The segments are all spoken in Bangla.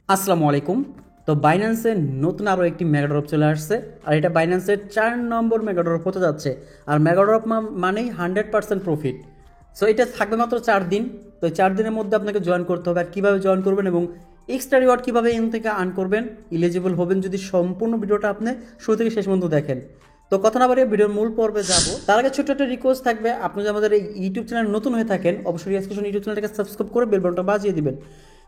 আসসালামু আলাইকুম। তো বাইন্যান্সে নতুন আরও একটি মেগা ড্রপ চলে আসছে, আর এটা বাইন্যান্সের 4 নম্বর মেগা ড্রপ হতে যাচ্ছে। আর মেগা ড্রপ মানেই 100% প্রফিট। সো এটা থাকবে মাত্র 4 দিন। তো এই 4 দিনের মধ্যে আপনাকে জয়েন করতে হবে। আর কীভাবে জয়েন করবেন এবং এক্সট্রা রিওয়ার্ড কীভাবে এন থেকে আর্ন করবেন, ইলিজিবল হবেন যদি সম্পূর্ণ ভিডিওটা আপনি শুরু থেকে শেষ পর্যন্ত দেখেন। তো কথা না বাড়িয়ে ভিডিওর মূল পর্বে যাব। তার আগে ছোট্ট একটা রিকোয়েস্ট থাকবে, আপনি যদি আমাদের এই ইউটিউব চ্যানেল নতুন হয়ে থাকেন অবশ্যই ইউটিউব চ্যানেলটাকে সাবস্ক্রাইব করে বেল বাটনটা বাজিয়ে দিবেন।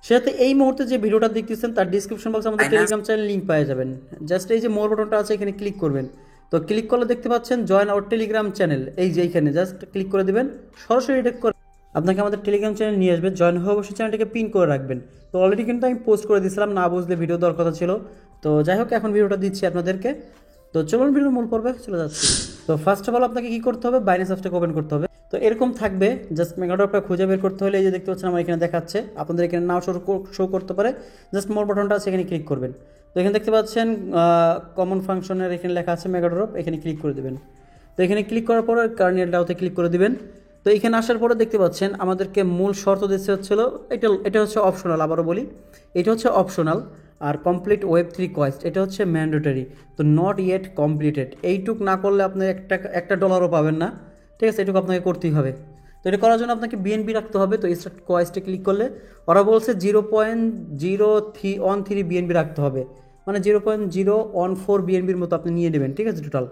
সেটাতে এই মুহূর্তে যে ভিডিওটা দেখতেছেন তার ডিসক্রিপশন বক্সে আমাদের টেলিগ্রাম চ্যানেল লিঙ্ক পেয়ে যাবেন। জাস্ট এই যে মোর বাটনটা আছে এখানে ক্লিক করবেন। তো ক্লিক করলে দেখতে পাচ্ছেন জয়েন আওয়ার টেলিগ্রাম চ্যানেল, এই যে এইখানে জাস্ট ক্লিক করে দেবেন। সরাসরি এটা করে আপনাকে আমাদের টেলিগ্রাম চ্যানেল নিয়ে আসবে। জয়েন হয়ে অবশ্যই চ্যানেলটাকে পিন করে রাখবেন। তো অলরেডি কিন্তু আমি পোস্ট করে দিয়েছিলাম, না বুঝলে ভিডিও দেওয়ার কথা ছিল। তো যাই হোক, এখন ভিডিওটা দিচ্ছি আপনাদেরকে। তো চলুন ভিডিওর মূল পর্বে চলে যাচ্ছি। তো ফার্স্ট অফ অল আপনাকে কী করতে হবে, বাইন্যান্স অ্যাপসটাকে ওপেন করতে হবে। তো এরকম থাকবে, জাস্ট মেগাড্রপটা খুঁজে বের করতে হলে এই যে দেখতে পাচ্ছেন আমার এখানে দেখাচ্ছে, আপনাদের এখানে নাও শো করতে পারে। জাস্ট মোর বাটনটা আছে এখানে ক্লিক করবেন। তো এখানে দেখতে পাচ্ছেন কমন ফাংশনের এখানে লেখা আছে মেগাড্রপ, এখানে ক্লিক করে দেবেন। তো এখানে ক্লিক করার পরে কার্নিয়াল ডাউতে ক্লিক করে দিবেন। তো এখানে আসার পরে দেখতে পাচ্ছেন আমাদেরকে মূল শর্ত দিচ্ছে হচ্ছিল এটা হচ্ছে অপশনাল। আবারও বলি, এটা হচ্ছে অপশনাল। আর কমপ্লিট ওয়েব3 কোয়েস্ট এটা হচ্ছে ম্যান্ডেটরি। তো নট ইয়েট কমপ্লিটেড, এইটুক না করলে আপনি একটা ডলারও পাবেন না। ঠিক আছে, এটুকু আপনাকে করতেই হবে। তো এটা করার জন্য আপনাকে বিএনবি রাখতে হবে। তো স্টার্ট কোয়েস্টে ক্লিক করলে ওরা বলছে 0.0313 বিএনবি রাখতে হবে, মানে 0.014 বিএনবির মতো আপনি নিয়ে নেবেন। ঠিক আছে, টোটাল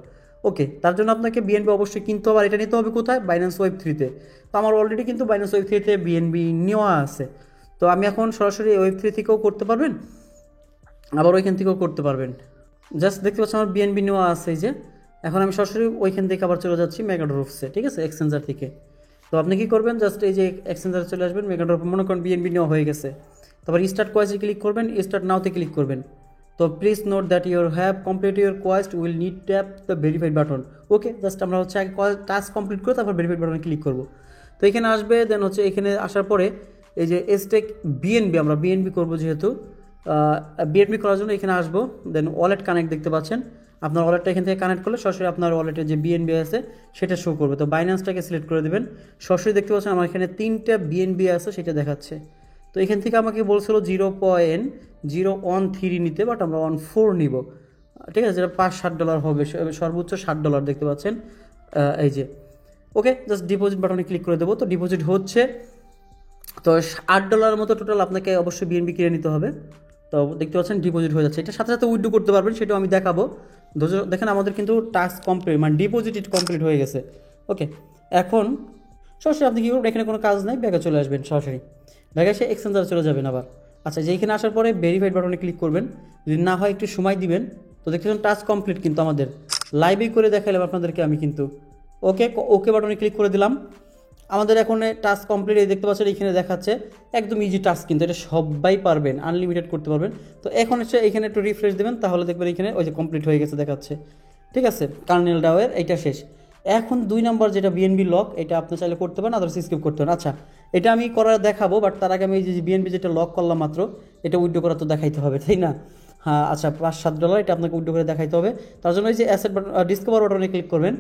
ওকে। তার জন্য আপনাকে বিএনবি অবশ্যই কিনতে হবে। আর এটা নিতে হবে কোথায়, বাইন্যান্স ওয়েব3তে। তো আমার অলরেডি কিন্তু বাইন্যান্স ওয়েব3তে বিএনবি নেওয়া আছে। তো আমি এখন সরাসরি ওয়েব3 থেকেও করতে পারবেন, আবার ওইখান থেকেও করতে পারবেন। জাস্ট দেখতে পাচ্ছি আমার বিএনবি নেওয়া আছে এই যে। এখন আমি সরাসরি ওইখান থেকে আবার চলে যাচ্ছি মেগাড্রপসে, ঠিক আছে, এক্সচেঞ্জার থেকে। তো আপনি কী করবেন, জাস্ট এই যে এক্সচেঞ্জারে চলে আসবেন, মেগাড্রপ মনে করেন বিএনবি নেওয়া হয়ে গেছে। তারপর স্টার্ট কোয়েস্টে ক্লিক করবেন, স্টার্ট নাওতে ক্লিক করবেন। তো please note that your have complete your Quest will need tap the verified button. Okay, just আমরা হচ্ছে আগে টাস্ক কমপ্লিট করে তারপর ভেরিফাইড বাটনে ক্লিক করবো। তো এখানে আসবে, দেন হচ্ছে এখানে আসার পরে এই যে স্টেক বিএনবি, আমরা বিএনবি করবো যেহেতু, বিএনবি করার জন্য এখানে আসবো। দেন ওয়ালেট কানেক্ট দেখতে পাচ্ছেন, আপনার ওয়ালেটটা এখান থেকে কানেক্ট করলে সরাসরি আপনার ওয়ালেটে যে বিএনবি আছে সেটা শো করবে। তো বাইন্যান্সটাকে সিলেক্ট করে দেবেন। সরাসরি দেখতে পাচ্ছেন আমার এখানে 3টা বিএনবি আছে সেটা দেখাচ্ছে। তো এখান থেকে আমাকে বলছিল 0.013 নিতে, বাট আমরা 14 নিব। ঠিক আছে, যেটা $5-7 হবে, সর্বোচ্চ $60 দেখতে পাচ্ছেন এই যে। ওকে, জাস্ট ডিপোজিট বাটনে ক্লিক করে দেবো। তো ডিপোজিট হচ্ছে। তো $8 মতো টোটাল আপনাকে অবশ্যই বিএনবি কিনে নিতে হবে। তো দেখতে পাচ্ছেন ডিপোজিট হয়ে যাচ্ছে। এটা সাথে সাথে উইথড্র করতে পারবেন, সেটাও আমি দেখাবো। দেখেন আমাদের কিন্তু টাস্ক কমপ্লিট, মানে ডিপোজিট কমপ্লিট হয়ে গেছে। ওকে, এখন সরাসরি আপনি কী করবেন, এখানে কোনো কাজ নাই, ব্যাগে চলে আসবেন। সরাসরি ব্যাগে এসে এক্সচেঞ্জারে চলে যাবেন আবার। আচ্ছা, যে এখানে আসার পরে ভেরিফাইড বাটনে ক্লিক করবেন। যদি না হয় একটু সময় দিবেন। তো দেখতে পাচ্ছেন টাস্ক কমপ্লিট কিন্তু আমাদের লাইভেই করে দেখাইলাম আপনাদেরকে আমি কিন্তু। ওকে বাটনে ক্লিক করে দিলাম। আমাদের এখন টাস্ক কমপ্লিট, এই দেখতে পাচ্ছেন এখানে দেখাচ্ছে একদম ইজি টাস্ক, কিন্তু এটা সবাই পারবেন, আনলিমিটেড করতে পারবেন। তো এখন হচ্ছে এখানে একটু রিফ্রেশ দেবেন, তাহলে দেখবেন এখানে ওই যে কমপ্লিট হয়ে গেছে দেখাচ্ছে। ঠিক আছে, কার্নেল ডাওয়ের এইটা শেষ। এখন 2 নম্বর যেটা বিএনবি লক, এটা আপনি চাইলে করতে পারেন, আদার্স স্কিপ করতে পারেন। আচ্ছা, এটা আমি করার দেখাবো, বাট তার আগে আমি এই যে বিএনবি যেটা লক করলাম মাত্র, এটা উইথড্র করা তো দেখাইতে হবে, তাই না? হ্যাঁ, আচ্ছা, $5-7 এটা আপনাকে উইথড্র করে দেখাইতে হবে। তার জন্য এই যে অ্যাসেট বাটন, ডিসকভার বাটনে ক্লিক করবেন।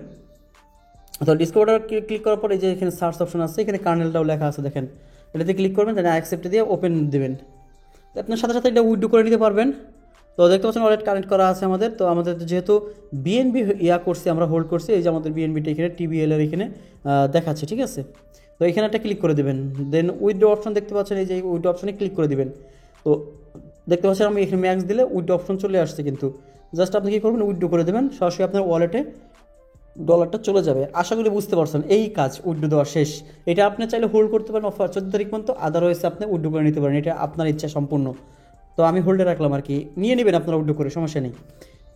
তো ডিসকভার ক্লিক করার পরে যে এখানে সার্চ অপশন আছে, এখানে কার্নেলটাও লেখা আছে দেখেন, এটাতে ক্লিক করবেন, দেন অ্যাকসেপ্ট দিয়ে ওপেন দেবেন। তো আপনার সাথে সাথে এটা উইথড্র করে নিতে পারবেন। তো দেখতে পাচ্ছেন ওয়ালেট কানেক্ট করা আছে আমাদের। তো আমাদের যেহেতু বিএনবি করছি, আমরা হোল্ড করছি, এই যে আমাদের বিএনবিটা এখানে টিবিএল এর এখানে দেখাচ্ছে। ঠিক আছে, তো এখানে একটা ক্লিক করে দেবেন। দেন উইথড্র অপশন দেখতে পাচ্ছেন, এই যে উইথড্র অপশনে ক্লিক করে দিবেন। তো দেখতে পাচ্ছেন আমি এখানে ম্যাক্স দিলে উইথড্র অপশন চলে আসছে, কিন্তু জাস্ট আপনি কী করবেন, উইথড্র করে দেবেন, সরাসরি আপনার ওয়ালেটে ডলারটা চলে যাবে। আশা করি বুঝতে পারছেন, এই কাজ উইথড্র দেওয়া শেষ। এটা আপনি চাইলে হোল্ড করতে পারেন অফার 14 তারিখ পর্যন্ত, আদারওয়াইজ আপনি উইথড্র করে নিতে পারেন, এটা আপনার ইচ্ছা সম্পূর্ণ। তো আমি হোল্ডে রাখলাম আর কি, নিয়ে নেবেন আপনারা উইথড্র করে, সমস্যা নেই।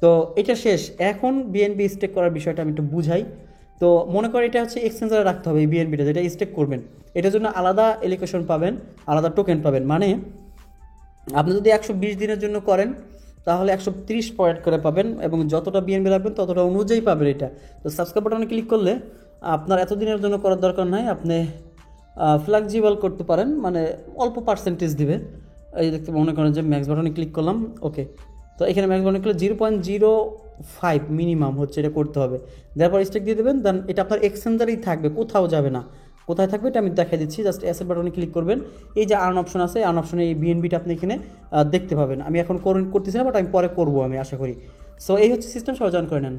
তো এটা শেষ। এখন বিএনবি স্টেক করার বিষয়টা আমি একটু বুঝাই। তো মনে করেন এটা হচ্ছে এক্সচেঞ্জারে রাখতে হবে এই বিএনবিটা, যেটা স্টেক করবেন। এটার জন্য আলাদা এলিকেশন পাবেন, আলাদা টোকেন পাবেন। মানে আপনি যদি 120 দিনের জন্য করেন তাহলে 130 পয়েন্ট করে পাবেন, এবং যতটা বিএনবি রাখবেন ততটা অনুযায়ী পাবেন এটা। তো সাবস্ক্রাইব বাটনে ক্লিক করলে আপনার এত দিনের জন্য করার দরকার নাই, আপনি ফ্লেক্সিবল করতে পারেন, মানে অল্প পার্সেন্টেজ দিবে। এই দেখতে মনে করেন যে ম্যাক্স বাটনে ক্লিক করলাম। ওকে, তো এখানে ম্যাক্স বাটনে ক্লিক 0.05 মিনিমাম হচ্ছে এটা করতে হবে। তারপর স্টেক দিয়ে দেবেন। দেন এটা আপনার এক্সচেঞ্জারেই থাকবে, কোথাও যাবে না, কোথায় থাকবে এটা আমি দেখাই দিচ্ছি। জাস্ট অ্যাসেট বাটনে ক্লিক করবেন, এই যে আর্ন অপশন আছে, আর্ন অপশনে এই বিএনবিটা আপনি এখানে দেখতে পাবেন। আমি এখন করতেছি না, বাট আমি পরে করবো আমি আশা করি। সো এই হচ্ছে সিস্টেম, সবাই জয়েন করে নেন।